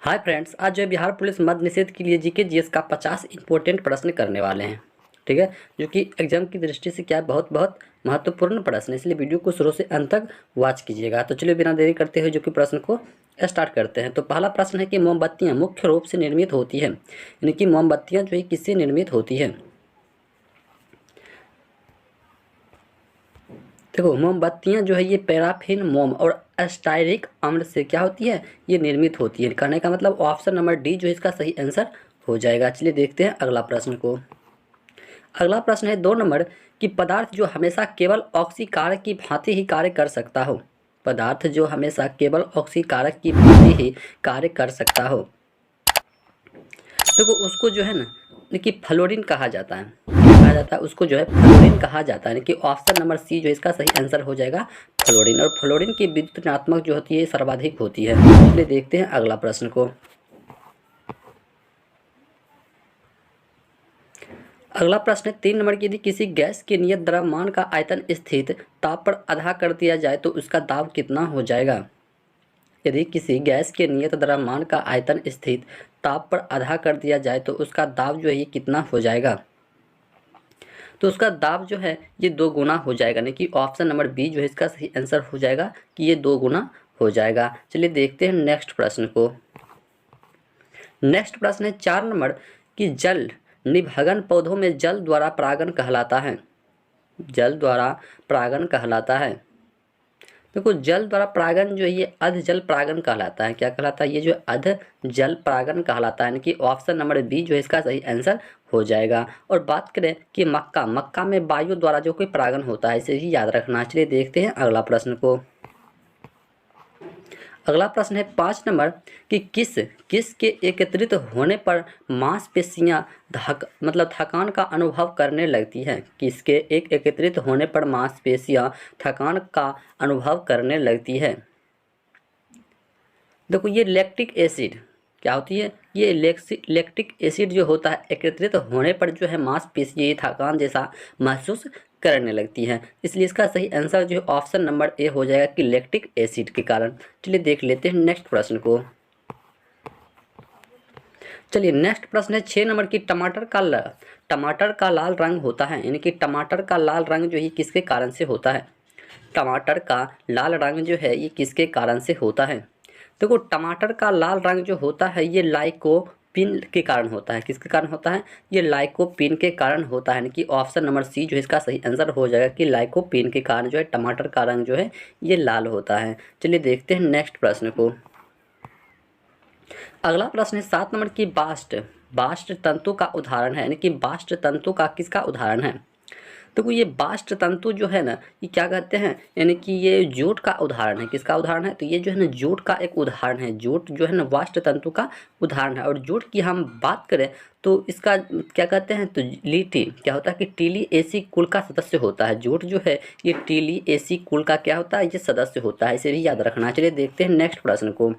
Hi friends, आज जो है बिहार पुलिस मद्य निषेध के लिए जीके जीएस का 50 इंपॉर्टेंट प्रश्न करने वाले हैं। ठीक है, जो कि एग्जाम की दृष्टि से क्या है, बहुत बहुत महत्वपूर्ण प्रश्न है, इसलिए वीडियो को शुरू से अंत तक वॉच कीजिएगा। तो चलिए बिना देरी करते हुए जो कि प्रश्न को स्टार्ट करते हैं। तो पहला प्रश्न है कि मोमबत्तियाँ मुख्य रूप से निर्मित होती हैं, यानी कि मोमबत्तियाँ जो है किससे निर्मित होती हैं। देखो, मोमबत्तियाँ जो है ये पैराफिन मोम और स्टायरिक अम्ल से क्या होती है, ये निर्मित होती है। कहने का मतलब ऑप्शन नंबर डी जो है इसका सही आंसर हो जाएगा। चलिए देखते हैं अगला प्रश्न को। अगला प्रश्न है 2 नंबर कि पदार्थ जो हमेशा केवल ऑक्सीकारक की भांति ही कार्य कर सकता हो। पदार्थ जो हमेशा केवल ऑक्सीकारक की भांति ही कार्य कर सकता हो, देखो उसको जो है ना कि फ्लोरीन कहा जाता है। कहा जाता है उसको जो है फ्लोरीन कहा जाता है, कि ऑप्शन नंबर सी जो है इसका सही आंसर हो जाएगा फ्लोरीन। और फ्लोरीन की विद्युत ऋणात्मक जो होती है सर्वाधिक होती है। इसलिए देखते हैं अगला प्रश्न को। अगला प्रश्न है 3 नंबर की, यदि किसी गैस के नियत द्रव्यमान का आयतन स्थित ताप पर आधा कर दिया जाए तो उसका दाब कितना हो जाएगा। यदि किसी गैस के नियत द्रव्यमान का आयतन स्थित ताप पर आधा कर दिया जाए तो उसका दाब जो है ये कितना हो जाएगा। तो उसका दाब जो है ये 2 गुना हो जाएगा, यानी कि ऑप्शन नंबर बी जो है इसका सही आंसर हो जाएगा कि ये 2 गुना हो जाएगा। चलिए देखते हैं नेक्स्ट प्रश्न को। नेक्स्ट प्रश्न है 4 नंबर कि जल निभगन पौधों में जल द्वारा परागण कहलाता है। जल द्वारा परागण कहलाता है। देखो, जल द्वारा परागण जो है ये अध जल परागण कहलाता है। क्या कहलाता है, ये जो अध जल परागण कहलाता है, यानी कि ऑप्शन नंबर बी जो है इसका सही आंसर हो जाएगा। और बात करें कि मक्का में वायु द्वारा जो कोई परागण होता है, इसे ही याद रखना। चलिए देखते हैं अगला प्रश्न को। अगला प्रश्न है 5 नंबर कि किस के एकत्रित होने पर मांसपेशियां थकान का अनुभव करने लगती हैं। किसके एकत्रित होने पर मांसपेशियां थकान का अनुभव करने लगती है। देखो, ये लैक्टिक एसिड क्या होती है, ये लैक्टिक एसिड जो होता है एकत्रित होने पर जो है मांसपेशियां थकान जैसा महसूस करने लगती हैं। इसलिए इसका सही आंसर जो है ऑप्शन नंबर ए हो जाएगा कि लैक्टिक एसिड के कारण। चलिए देख लेते हैं नेक्स्ट प्रश्न को। चलिए नेक्स्ट प्रश्न है 6 नंबर की टमाटर का लाल रंग होता है, यानी कि टमाटर का लाल रंग जो है किसके कारण से होता है। टमाटर का लाल रंग जो है ये किसके कारण से होता है। देखो, टमाटर का लाल रंग जो होता है ये लाइकोपिन के कारण होता है। किसके कारण होता है, ये लाइकोपिन के कारण होता है, यानी कि ऑप्शन नंबर सी जो है इसका सही आंसर हो जाएगा कि लाइकोपिन के कारण जो है टमाटर का रंग जो है ये लाल होता है। चलिए देखते हैं नेक्स्ट प्रश्न को। अगला प्रश्न है 7 नंबर की बास्ट तंतु का उदाहरण है, यानी कि बास्ट तंतु का किसका उदाहरण है। देखो, ये बास्ट तंतु जो है ना ये क्या कहते हैं, यानी कि ये जूट का उदाहरण है। किसका उदाहरण है, तो ये जो है ना जूट का एक उदाहरण है। जूट जो है ना बास्ट तंतु का उदाहरण है। और जूट की हम बात करें तो इसका क्या कहते हैं, तो लीटी क्या होता है कि टीलिएसी कुल का सदस्य होता है। जूट जो है ये टीलिएसी कुल का क्या होता है, ये सदस्य होता है। इसे भी याद रखना। चलिए देखते हैं नेक्स्ट प्रश्न को।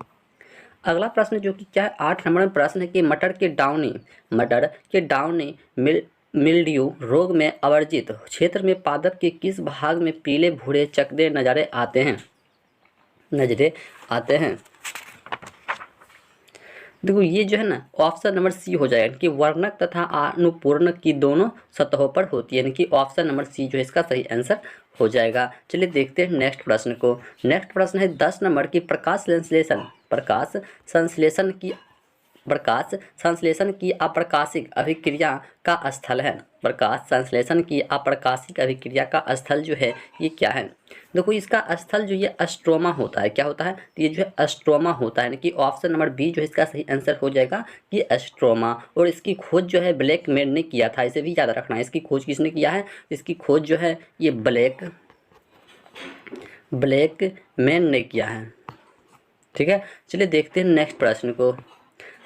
अगला प्रश्न जो कि क्या है 8 नंबर में प्रश्न है कि मटर के डाउनी मिल्ड्यू रोग में आवर्जित क्षेत्र में पादप के किस भाग में पीले भूरे चकदे नजरे आते हैं। देखो, ये जो है ना ऑप्शन नंबर सी हो जाएगा कि वर्णक तथा अनुपूर्णक की दोनों सतहों पर होती है, यानी कि ऑप्शन नंबर सी जो है इसका सही आंसर हो जाएगा। चलिए देखते हैं नेक्स्ट प्रश्न को। नेक्स्ट प्रश्न है 10 नंबर की प्रकाश संश्लेषण की अप्रकाशिक अभिक्रिया का स्थल है। प्रकाश संश्लेषण की अप्रकाशिक अभिक्रिया का स्थल जो है ये क्या है। देखो, इसका स्थल जो ये अस्ट्रोमा होता है। क्या होता है, तो ये जो है अस्ट्रोमा होता है, यानी कि ऑप्शन नंबर बी जो है इसका सही आंसर हो जाएगा कि अस्ट्रोमा। और इसकी खोज जो है ब्लैक मैन ने किया था। इसे भी याद रखना है, इसकी खोज किसने किया है, इसकी खोज जो है ये ब्लैक मैन ने किया है। ठीक है, चलिए देखते हैं नेक्स्ट प्रश्न को।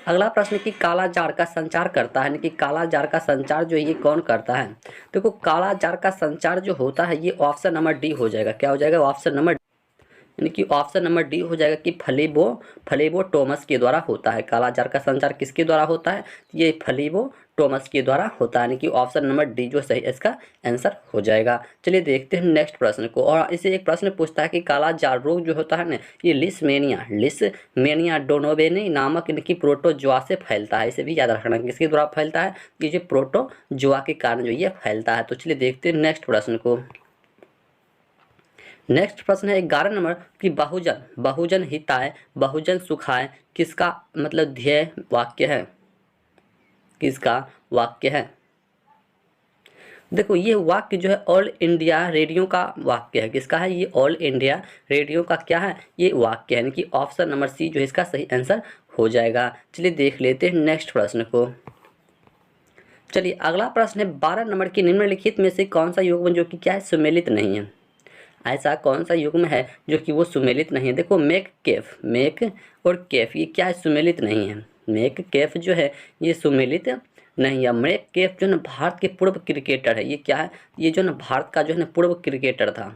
अगला प्रश्न कि काला जार का संचार करता है, यानी कि काला जार का संचार जो है ये कौन करता है। देखो, काला जार का संचार जो होता है ये ऑप्शन नंबर डी हो जाएगा। क्या हो जाएगा, ऑप्शन नंबर, यानी कि ऑप्शन नंबर डी हो जाएगा कि फ्लेबोटोमस के द्वारा होता है। काला जार का संचार किसके द्वारा होता है, ये फ्लेबोटोमस टॉमस के द्वारा होता है, यानी कि ऑप्शन नंबर डी जो सही इसका आंसर हो जाएगा। चलिए देखते हैं नेक्स्ट प्रश्न को। और इसे एक प्रश्न पूछता है कि काला जार रोग जो होता है ना, ये लिस्मेनिया डोनोवेनी नामक इनकी प्रोटोजोआ से फैलता है। इसे भी याद रखना, किसके द्वारा फैलता है, ये जो प्रोटोजोआ के कारण जो ये फैलता है। तो चलिए देखते हैं नेक्स्ट प्रश्न को। नेक्स्ट प्रश्न है 11 नंबर कि बहुजन हिताय बहुजन सुखाय किसका मतलब ध्येय वाक्य है, किसका वाक्य है। देखो ये वाक्य जो है ऑल इंडिया रेडियो का वाक्य है। किसका है, ये ऑल इंडिया रेडियो का क्या है, ये वाक्य है, यानी कि ऑप्शन नंबर सी जो है इसका सही आंसर हो जाएगा। चलिए देख लेते हैं नेक्स्ट प्रश्न को। चलिए अगला प्रश्न है 12 नंबर की निम्नलिखित में से कौन सा युग्म जो कि क्या है, सुमेलित नहीं है। ऐसा कौन सा युग्म है जो कि वो सुमेलित नहीं है। देखो मेक और केफ ये क्या है, सुमेलित नहीं है। मेक केफ जो है ये सुमेलित नहीं है। मेक केफ जो है ना भारत के पूर्व क्रिकेटर है। ये क्या है, ये जो ना भारत का जो है ना पूर्व क्रिकेटर था।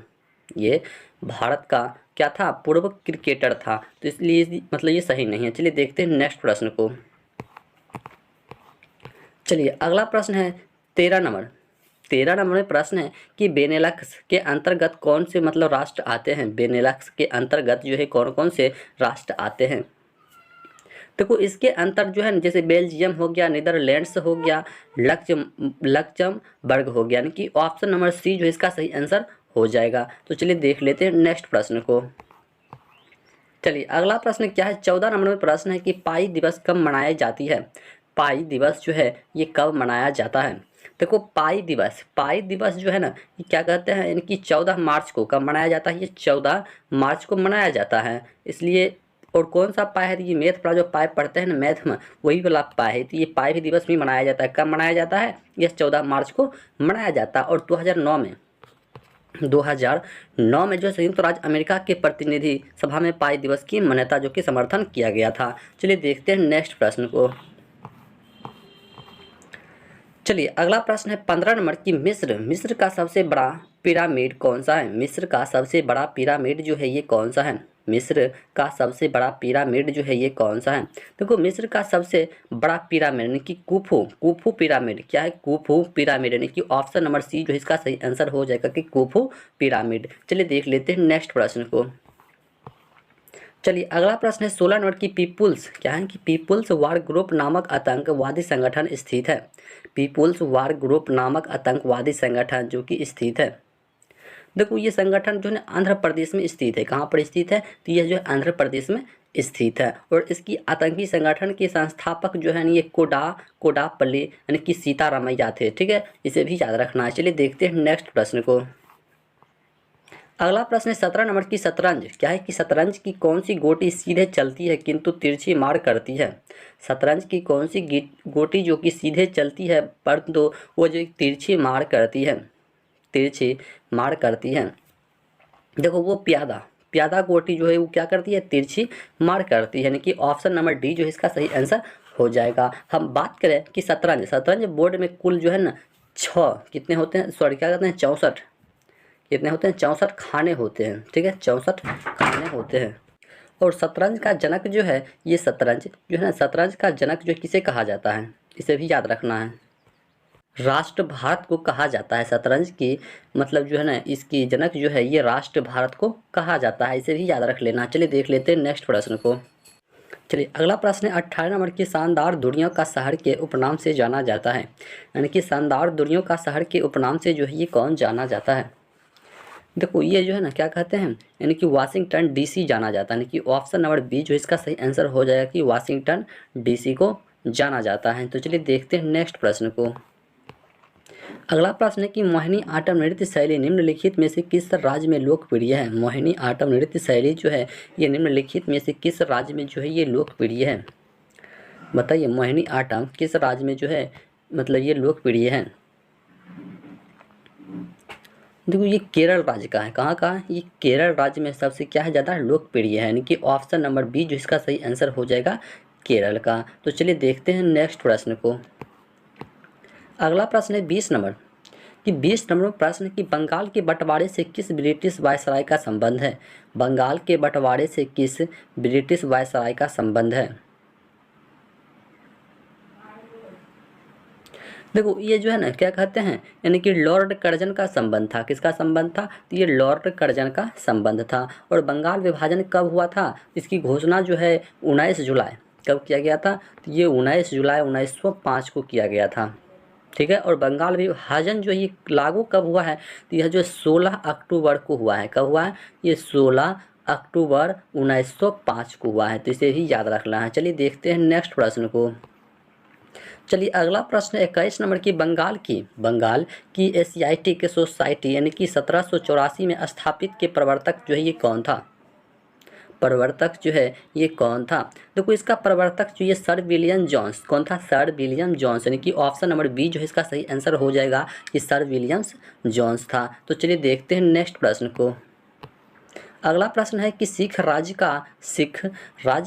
ये भारत का क्या था, पूर्व क्रिकेटर था। तो इसलिए मतलब ये सही नहीं है। चलिए देखते हैं नेक्स्ट प्रश्न को। चलिए अगला प्रश्न है 13 नंबर में प्रश्न है कि बेनेलक्स के अंतर्गत कौन से मतलब राष्ट्र आते हैं। बेनेलक्स के अंतर्गत जो है कौन कौन से राष्ट्र आते हैं। देखो इसके अंतर जो है जैसे बेल्जियम हो गया, नीदरलैंड्स हो गया, लक्जमबर्ग हो गया, यानी कि ऑप्शन नंबर सी जो इसका सही आंसर हो जाएगा। तो चलिए देख लेते हैं नेक्स्ट प्रश्न को। चलिए अगला प्रश्न क्या है, 14 नंबर में प्रश्न है कि पाई दिवस कब मनाई जाती है। पाई दिवस जो है ये कब मनाया जाता है। देखो पाई दिवस जो है ना ये क्या कहते हैं, इनकी 14 मार्च को कब मनाया जाता है, ये 14 मार्च को मनाया जाता है। इसलिए और कौन सा पाई है, ये मैथ वाला जो पाई पढ़ते हैं ना मैथ में वही वाला पाई है। तो ये पाई भी दिवस भी मनाया जाता है। कब मनाया जाता है, ये 14 मार्च को मनाया जाता है। और 2009 में जो संयुक्त राज्य अमेरिका के प्रतिनिधि सभा में पाई दिवस की मान्यता जो कि समर्थन किया गया था। चलिए देखते हैं नेक्स्ट प्रश्न को। चलिए अगला प्रश्न है 15 नंबर की मिस्र का सबसे बड़ा पिरामिड कौन सा है। मिस्र का सबसे बड़ा पिरामिड जो है ये कौन सा है। मिस्र का सबसे बड़ा पिरामिड जो है ये कौन सा है। देखो मिस्र का सबसे बड़ा पिरामिड यानी कि कुफू पिरामिड क्या है, कुफू पिरामिड, यानी कि ऑप्शन नंबर सी जो इसका सही आंसर हो जाएगा कि कुफू पिरामिड। चलिए देख लेते हैं नेक्स्ट प्रश्न को। चलिए अगला प्रश्न है 16 नंबर की पीपुल्स क्या है कि पीपुल्स वार ग्रुप नामक आतंकवादी संगठन स्थित है। पीपुल्स वार ग्रुप नामक आतंकवादी संगठन जो कि स्थित है। देखो ये संगठन जो है आंध्र प्रदेश में स्थित है। कहाँ पर स्थित है, तो यह जो है आंध्र प्रदेश में स्थित है। और इसकी आतंकी संगठन के संस्थापक जो है ये कोडापल्ली यानी कि सीतारामैया थे। ठीक है, इसे भी याद रखना है। चलिए देखते हैं नेक्स्ट प्रश्न को। अगला प्रश्न है 17 नंबर की शतरंज क्या है कि शतरंज की कौन सी गोटी सीधे चलती है किंतु तिरछी मार करती है। शतरंज की कौन सी गोटी जो कि सीधे चलती है परंतु वो जो तिरछी मार करती है, तिरछी मार करती है। देखो वो प्यादा गोटी जो है वो क्या करती है, तिरछी मार करती है, यानी कि ऑप्शन नंबर डी जो है इसका सही आंसर हो जाएगा। हम बात करें कि शतरंज बोर्ड में कुल जो है ना 6 कितने होते हैं, सॉरी क्या कहते हैं 64 कितने होते हैं, 64 खाने होते हैं। ठीक है, 64 खाने होते हैं। और शतरंज का जनक जो है ये शतरंज जो है ना, शतरंज का जनक जो किसे कहा जाता है, इसे भी याद रखना है। राष्ट्र भारत को कहा जाता है। शतरंज की मतलब जो है ना इसकी जनक जो है ये राष्ट्र भारत को कहा जाता है। इसे भी याद रख लेना। चलिए देख लेते हैं नेक्स्ट प्रश्न को। चलिए अगला प्रश्न है 18 नंबर की शानदार दुनिया का शहर के उपनाम से जाना जाता है। यानी कि शानदार दुनिया का शहर के उपनाम से जो है ये कौन जाना जाता है। देखो ये जो है ना क्या कहते हैं, यानी कि वाशिंगटन डीसी जाना जाता है। यानी कि ऑप्शन नंबर बी जो इसका सही आंसर हो जाएगा कि वाशिंगटन डीसी को जाना जाता है। तो चलिए देखते हैं नेक्स्ट प्रश्न को। अगला प्रश्न है कि मोहिनी आट्टम नृत्य शैली निम्नलिखित में से किस राज्य में लोकप्रिय है। मोहिनी आट्टम नृत्य शैली जो है ये निम्नलिखित में से किस राज्य में जो है ये लोकप्रिय है। बताइए मोहिनी आट्टम किस राज्य में जो है मतलब ये लोकप्रिय है। देखो ये केरल राज्य का है। कहाँ का, ये केरल राज्य में सबसे क्या है ज़्यादा लोकप्रिय है, यानी कि ऑप्शन नंबर बी जो इसका सही आंसर हो जाएगा केरल का। तो चलिए देखते हैं नेक्स्ट प्रश्न को। अगला प्रश्न है 20 नंबर कि 20 नंबर में प्रश्न कि बंगाल के बंटवारे से किस ब्रिटिश वायसराय का संबंध है। बंगाल के बंटवारे से किस ब्रिटिश वायसराय का संबंध है। देखो ये जो है ना क्या कहते हैं, यानी कि लॉर्ड कर्जन का संबंध था। किसका संबंध था? तो ये लॉर्ड कर्जन का संबंध था। और बंगाल विभाजन कब हुआ था? इसकी घोषणा जो है 19 जुलाई कब किया गया था? तो ये 19 जुलाई 1905 को किया गया था। ठीक है। और बंगाल विभाजन जो ये लागू कब हुआ है? तो यह जो 16 अक्टूबर को हुआ है। कब हुआ है? ये 16 अक्टूबर 1905 को हुआ है। तो इसे भी याद रखना है। चलिए देखते हैं नेक्स्ट प्रश्न को। चलिए अगला प्रश्न 21 नंबर की बंगाल की एशियाटिक सोसाइटी यानी कि 1784 में स्थापित के प्रवर्तक जो है ये कौन था? प्रवर्तक जो है ये कौन था? देखो इसका प्रवर्तक जो ये सर विलियम जॉन्स। कौन था? Sir William Jones. यानी कि ऑप्शन नंबर बी जो है इसका सही आंसर हो जाएगा कि सर विलियम्स जॉन्स था। तो चलिए देखते हैं नेक्स्ट प्रश्न को। अगला प्रश्न है कि सिख राज्य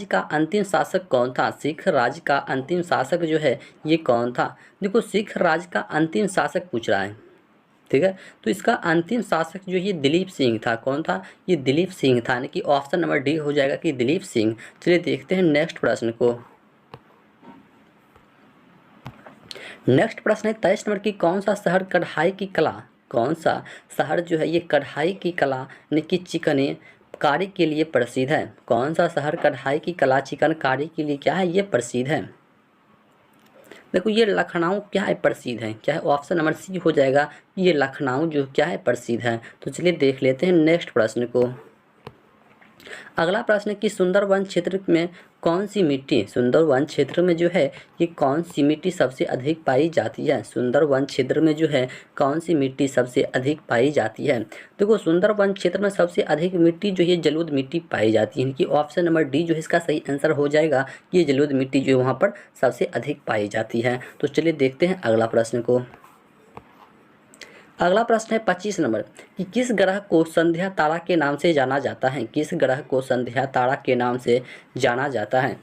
का अंतिम शासक कौन था? सिख राज्य का अंतिम शासक जो है ये कौन था? देखो सिख राज्य का अंतिम शासक पूछ रहा है। ठीक है। तो इसका अंतिम शासक जो ये दिलीप सिंह था। कौन था? ये दिलीप सिंह था। यानी कि ऑप्शन नंबर डी हो जाएगा कि दिलीप सिंह। चलिए देखते हैं नेक्स्ट प्रश्न को। नेक्स्ट प्रश्न है 23 नंबर की कौन सा शहर कढ़ाई की कला कौन सा शहर जो है ये कढ़ाई की कला यानी कि चिकनकारी के लिए प्रसिद्ध है? कौन सा शहर कढ़ाई की कला चिकनकारी के लिए क्या है ये प्रसिद्ध है? देखो ये लखनऊ क्या है प्रसिद्ध है। क्या है? ऑप्शन नंबर सी हो जाएगा। ये लखनऊ जो क्या है प्रसिद्ध है। तो चलिए देख लेते हैं नेक्स्ट प्रश्न को। अगला प्रश्न है कि सुंदरवन क्षेत्र में कौन सी मिट्टी सुंदरवन क्षेत्र में जो है ये कौन सी मिट्टी सबसे अधिक पाई जाती है? सुंदरवन क्षेत्र में जो है कौन सी मिट्टी सबसे अधिक पाई जाती है? देखो सुंदरवन क्षेत्र में सबसे अधिक मिट्टी जो है जलोढ़ मिट्टी पाई जाती है कि ऑप्शन नंबर डी जो है इसका सही आंसर हो जाएगा कि ये जलोढ़ मिट्टी जो है वहाँ पर सबसे अधिक पाई जाती है। तो चलिए देखते हैं अगला प्रश्न को। अगला प्रश्न है 25 नंबर कि किस ग्रह को संध्या तारा के नाम से जाना जाता है? किस ग्रह को संध्या तारा के नाम से जाना जाता है?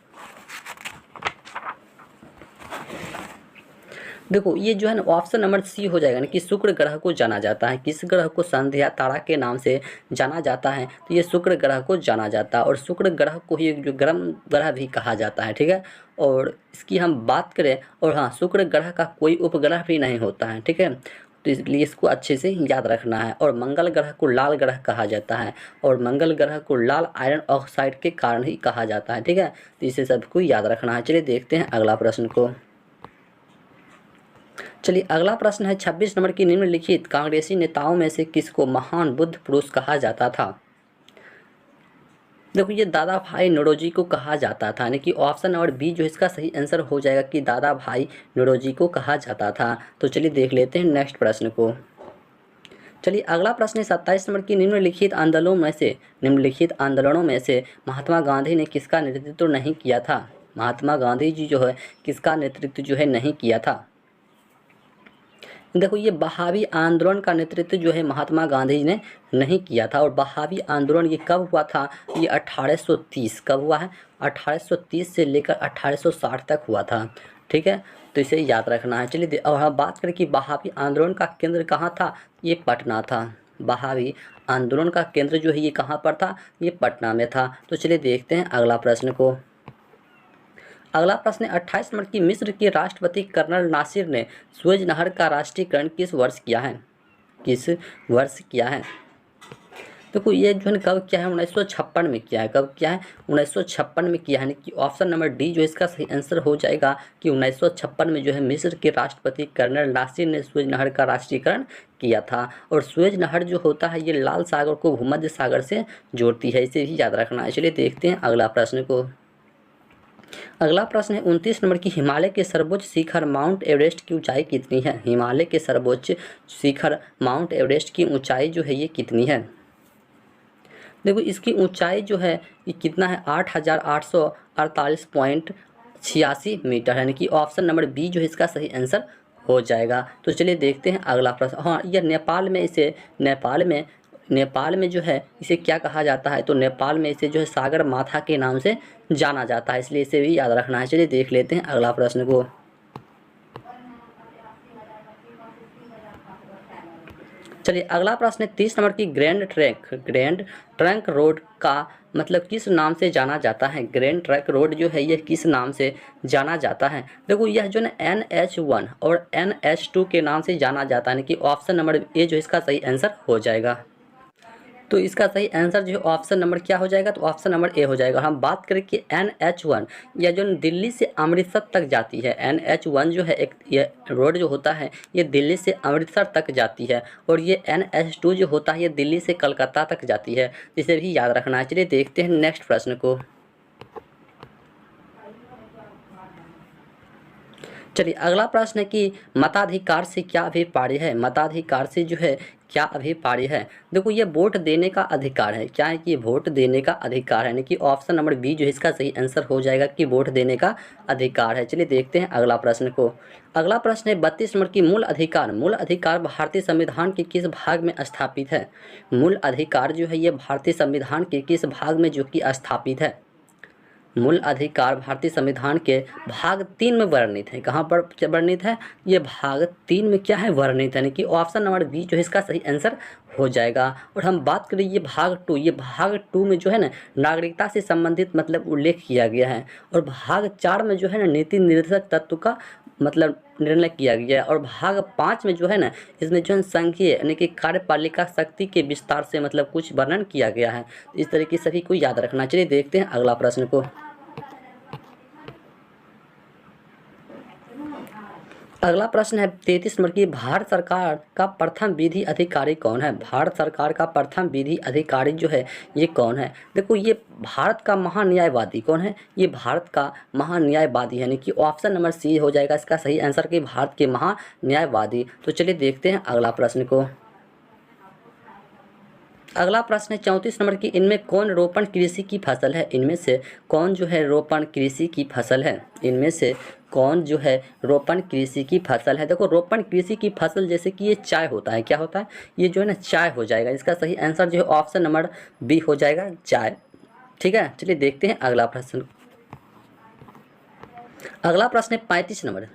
देखो ये जो है ना ऑप्शन नंबर सी हो जाएगा ना कि शुक्र ग्रह को जाना जाता है। किस ग्रह को संध्या तारा के नाम से जाना जाता है? तो ये शुक्र ग्रह को जाना जाता है। और शुक्र ग्रह को ही जो गर्म ग्रह भी कहा जाता है। ठीक है। और इसकी हम बात करें और हाँ शुक्र ग्रह का कोई उपग्रह भी नहीं होता है। ठीक है। तो इसलिए इसको अच्छे से याद रखना है। और मंगल ग्रह को लाल ग्रह कहा जाता है। और मंगल ग्रह को लाल आयरन ऑक्साइड के कारण ही कहा जाता है। ठीक है। तो इसे सबको याद रखना है। चलिए देखते हैं अगला प्रश्न को। चलिए अगला प्रश्न है 26 नंबर की निम्नलिखित कांग्रेसी नेताओं में से किसको महान बुद्ध पुरुष कहा जाता था? देखो ये दादा भाई नौरोजी को कहा जाता था। यानी कि ऑप्शन नंबर बी जो इसका सही आंसर हो जाएगा कि दादा भाई नौरोजी को कहा जाता था। तो चलिए देख लेते हैं नेक्स्ट प्रश्न को। चलिए अगला प्रश्न है 27 नंबर की निम्नलिखित आंदोलनों में से महात्मा गांधी ने किसका नेतृत्व नहीं किया था? महात्मा गांधी जी जो है किसका नेतृत्व जो है नहीं किया था? देखो ये बहावी आंदोलन का नेतृत्व जो है महात्मा गांधी जी ने नहीं किया था। और बहावी आंदोलन ये कब हुआ था? ये 1830 कब हुआ है? 1830 से लेकर 1860 तक हुआ था। ठीक है। तो इसे याद रखना है। चलिए और हम बात करें कि बहावी आंदोलन का केंद्र कहाँ था? ये पटना था। बहावी आंदोलन का केंद्र जो है ये कहाँ पर था? ये पटना में था। तो चलिए देखते हैं अगला प्रश्न को। अगला प्रश्न है 28 नंबर की मिस्र के राष्ट्रपति कर्नल नासिर ने सुएज नहर का राष्ट्रीयकरण किस वर्ष किया है? किस वर्ष किया है? देखो ये जो है कब किया है? 1956 में किया है। कब किया है? 1956 में किया है। यानी कि ऑप्शन नंबर डी जो इसका सही आंसर हो जाएगा कि 1956 में जो है मिस्र के राष्ट्रपति कर्नल नासिर ने सुएज नहर का राष्ट्रीयकरण किया था। और सुएज नहर जो होता है ये लाल सागर को भूमध्य सागर से जोड़ती है। इसे भी याद रखना है। चलिए देखते हैं अगला प्रश्न को। अगला प्रश्न है 29 नंबर की हिमालय के सर्वोच्च शिखर माउंट एवरेस्ट की ऊंचाई कितनी है? हिमालय के सर्वोच्च शिखर माउंट एवरेस्ट की ऊंचाई जो है ये कितनी है? देखो इसकी ऊंचाई जो है ये कितना है? 8,848.86 मीटर। यानी कि ऑप्शन नंबर बी जो है इसका सही आंसर हो जाएगा। तो चलिए देखते हैं अगला प्रश्न। हाँ यह नेपाल में जो है इसे क्या कहा जाता है? तो नेपाल में इसे जो है सागर माथा के नाम से जाना जाता है। इसलिए इसे भी याद रखना है। चलिए देख लेते हैं अगला प्रश्न को। चलिए अगला प्रश्न है 30 नंबर की ग्रैंड ट्रंक रोड का मतलब किस नाम से जाना जाता है। ग्रैंड ट्रंक रोड जो है ये किस नाम से जाना जाता है। देखो यह जो है NH1 और NH2 के नाम से जाना जाता है, यानी कि ऑप्शन नंबर ए जो इसका सही आंसर हो जाएगा। तो इसका सही आंसर जो है ऑप्शन नंबर क्या हो जाएगा, तो ऑप्शन नंबर ए हो जाएगा। हम बात करें कि NH1 यह जो दिल्ली से अमृतसर तक जाती है। NH1 जो है एक ये रोड जो होता है ये दिल्ली से अमृतसर तक जाती है, और ये NH2 जो होता है ये दिल्ली से कलकत्ता तक जाती है, इसे भी याद रखना है। चलिए देखते हैं नेक्स्ट प्रश्न को। चलिए अगला प्रश्न है कि मताधिकार से क्या अभिप्राय है। मताधिकार से जो है क्या अभिप्राय है। देखो ये वोट देने का अधिकार है। क्या है कि वोट देने का अधिकार है, यानी कि ऑप्शन नंबर बी जो है इसका सही आंसर हो जाएगा कि वोट देने का अधिकार है। चलिए देखते हैं अगला प्रश्न को। अगला प्रश्न है 32 नंबर की मूल अधिकार। मूल अधिकार भारतीय संविधान के किस भाग में स्थापित है। मूल अधिकार जो है ये भारतीय संविधान के किस भाग में जो कि स्थापित है। मूल अधिकार भारतीय संविधान के भाग 3 में वर्णित है। कहाँ पर वर्णित है, ये भाग 3 में क्या है वर्णित है, यानी कि ऑप्शन नंबर बी जो है इसका सही आंसर हो जाएगा। और हम बात करें ये भाग 2, ये भाग 2 में जो है ना नागरिकता से संबंधित मतलब उल्लेख किया गया है, और भाग 4 में जो है ना नीति निर्देशक तत्व का मतलब निर्णय किया गया है, और भाग 5 में जो है ना इसमें जो है संघीय यानी कि कार्यपालिका शक्ति के विस्तार से मतलब कुछ वर्णन किया गया है। इस तरीके सभी को याद रखना। चलिए देखते हैं अगला प्रश्न को। अगला प्रश्न है 33 नंबर की भारत सरकार का प्रथम विधि अधिकारी कौन है। भारत सरकार का प्रथम विधि अधिकारी जो है ये कौन है। देखो ये भारत का महान्यायवादी कौन है, ये भारत का महान्यायवादी है, यानी कि ऑप्शन नंबर सी हो जाएगा इसका सही आंसर कि भारत के महान्यायवादी। तो चलिए देखते हैं अगला प्रश्न को। अगला प्रश्न है 34 नंबर की इनमें कौन रोपण कृषि की फसल है। इनमें से कौन जो है रोपण कृषि की फसल है। इनमें से कौन जो है रोपण कृषि की फसल है। देखो रोपण कृषि की फसल जैसे कि ये चाय होता है, क्या होता है, ये जो है ना चाय हो जाएगा। इसका सही आंसर जो है ऑप्शन नंबर बी हो जाएगा, चाय। ठीक है, चलिए देखते हैं अगला प्रश्न। अगला प्रश्न है 35 नंबर।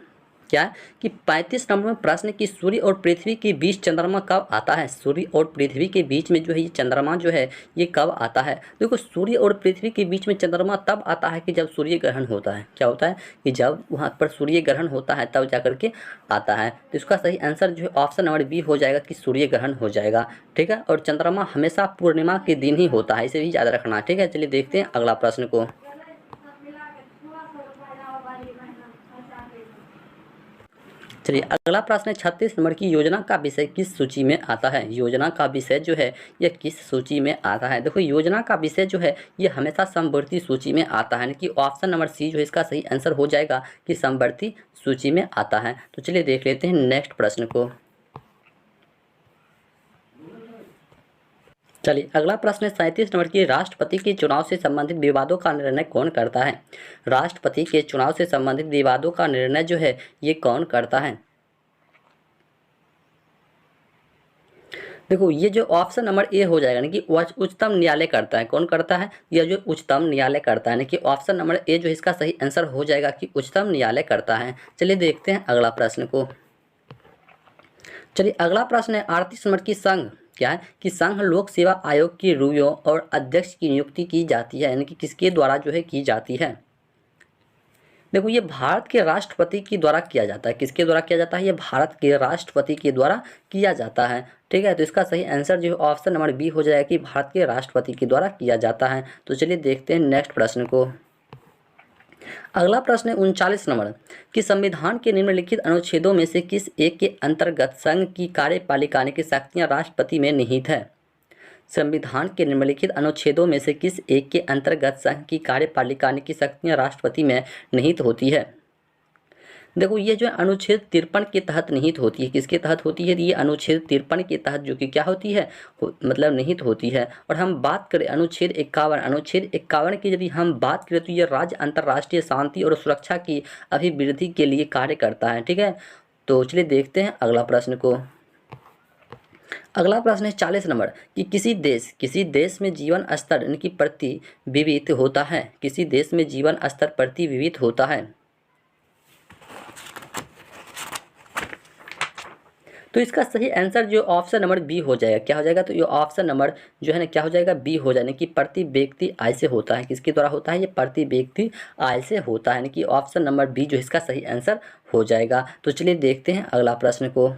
क्या है कि 35 नंबर में प्रश्न कि सूर्य और पृथ्वी के बीच चंद्रमा कब आता है। सूर्य और पृथ्वी के बीच में जो है ये चंद्रमा जो है ये कब आता है। देखो सूर्य और पृथ्वी के बीच में चंद्रमा तब आता है कि जब सूर्य ग्रहण होता है। क्या होता है कि जब वहाँ पर सूर्य ग्रहण होता है तब जा करके आता है। तो इसका सही आंसर जो है ऑप्शन नंबर बी हो जाएगा कि सूर्य ग्रहण हो जाएगा। ठीक है, और चंद्रमा हमेशा पूर्णिमा के दिन ही होता है, इसे भी याद रखना। ठीक है, चलिए देखते हैं अगला प्रश्न को। चलिए अगला प्रश्न है 36 नंबर की योजना का विषय किस सूची में आता है। योजना का विषय जो है यह किस सूची में आता है। देखो योजना का विषय जो है ये हमेशा समवर्ती सूची में आता है, यानी कि ऑप्शन नंबर सी जो है इसका सही आंसर हो जाएगा कि समवर्ती सूची में आता है। तो चलिए देख लेते हैं नेक्स्ट प्रश्न को। चलिए अगला प्रश्न है 37 नंबर की राष्ट्रपति के चुनाव से संबंधित विवादों का निर्णय कौन करता है। राष्ट्रपति के चुनाव से संबंधित विवादों का निर्णय जो है ये कौन करता है। देखो ये जो ऑप्शन नंबर ए हो जाएगा, यानी कि उच्चतम न्यायालय करता है। कौन करता है, यह जो उच्चतम न्यायालय करता है, यानी कि ऑप्शन नंबर ए जो इसका सही आंसर हो जाएगा कि उच्चतम न्यायालय करता है। चलिए देखते हैं अगला प्रश्न को। चलिए अगला प्रश्न है 38 नंबर की संघ। क्या है कि संघ लोक सेवा आयोग की रूयों और अध्यक्ष की नियुक्ति की जाती है, यानी कि किसके द्वारा जो है की जाती है। देखो ये भारत के राष्ट्रपति के द्वारा किया जाता है। किसके द्वारा किया जाता है, ये भारत के राष्ट्रपति के द्वारा किया जाता है। ठीक है, तो इसका सही आंसर जो है ऑप्शन नंबर बी हो जाएगा कि भारत के राष्ट्रपति के द्वारा किया जाता है। तो चलिए देखते हैं नेक्स्ट प्रश्न को। अगला प्रश्न है 39 नंबर कि संविधान के निम्नलिखित अनुच्छेदों में से किस एक के अंतर्गत संघ की कार्यपालिका की शक्तियां राष्ट्रपति में निहित है। संविधान के निम्नलिखित अनुच्छेदों में से किस एक के अंतर्गत संघ की कार्यपालिका की शक्तियां राष्ट्रपति में निहित होती है। देखो ये जो अनुच्छेद 53 के तहत निहित होती है। किसके तहत होती है, ये अनुच्छेद 53 के तहत जो कि क्या होती है मतलब निहित होती है। और हम बात करें अनुच्छेद 51, अनुच्छेद 51 की यदि हम बात करें तो ये राज्य अंतर्राष्ट्रीय शांति और सुरक्षा की अभिवृद्धि के लिए कार्य करता है। ठीक है, तो चलिए देखते हैं अगला प्रश्न को। अगला प्रश्न है 40 नंबर कि किसी देश में जीवन स्तर इनकी प्रति विविध होता है। किसी देश में जीवन स्तर प्रति विविध होता है। तो इसका सही आंसर जो ऑप्शन नंबर बी हो जाएगा। क्या हो जाएगा? तो ये ऑप्शन नंबर जो है ना क्या हो जाएगा? बी हो जाने की प्रति व्यक्ति आय से होता है। किसके द्वारा होता है? ये प्रति व्यक्ति आय से होता है, यानी कि ऑप्शन नंबर बी जो इसका सही आंसर हो जाएगा। तो चलिए देखते हैं अगला प्रश्न को।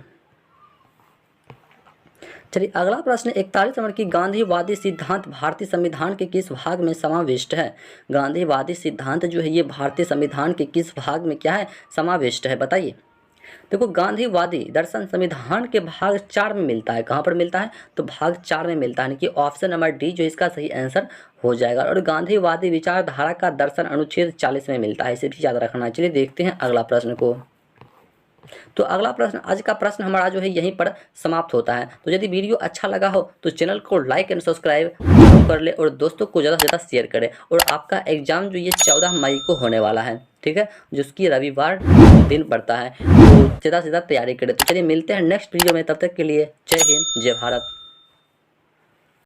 चलिए अगला प्रश्न 41 नंबर की गांधीवादी सिद्धांत भारतीय संविधान के किस भाग में समाविष्ट है? गांधीवादी सिद्धांत जो है ये भारतीय संविधान के किस भाग में क्या है? समाविष्ट है, बताइए। देखो गांधीवादी दर्शन संविधान के भाग 4 में मिलता है। कहाँ पर मिलता है? तो भाग 4 में मिलता है, यानी कि ऑप्शन नंबर डी जो इसका सही आंसर हो जाएगा। और गांधीवादी विचारधारा का दर्शन अनुच्छेद 40 में मिलता है, इसे भी याद रखना है। चलिए देखते हैं अगला प्रश्न को। तो अगला प्रश्न, आज का प्रश्न हमारा जो है यहीं पर समाप्त होता है। तो यदि वीडियो अच्छा लगा हो तो चैनल को लाइक एंड सब्सक्राइब कर ले और दोस्तों को ज़्यादा से ज़्यादा शेयर करें। और आपका एग्ज़ाम जो ये 14 मई को होने वाला है, ठीक है, जिसकी रविवार दिन पड़ता है, तो ज़्यादा से ज़्यादा तैयारी करें। तो चलिए मिलते हैं नेक्स्ट वीडियो में, तब तक के लिए जय हिंद जय भारत।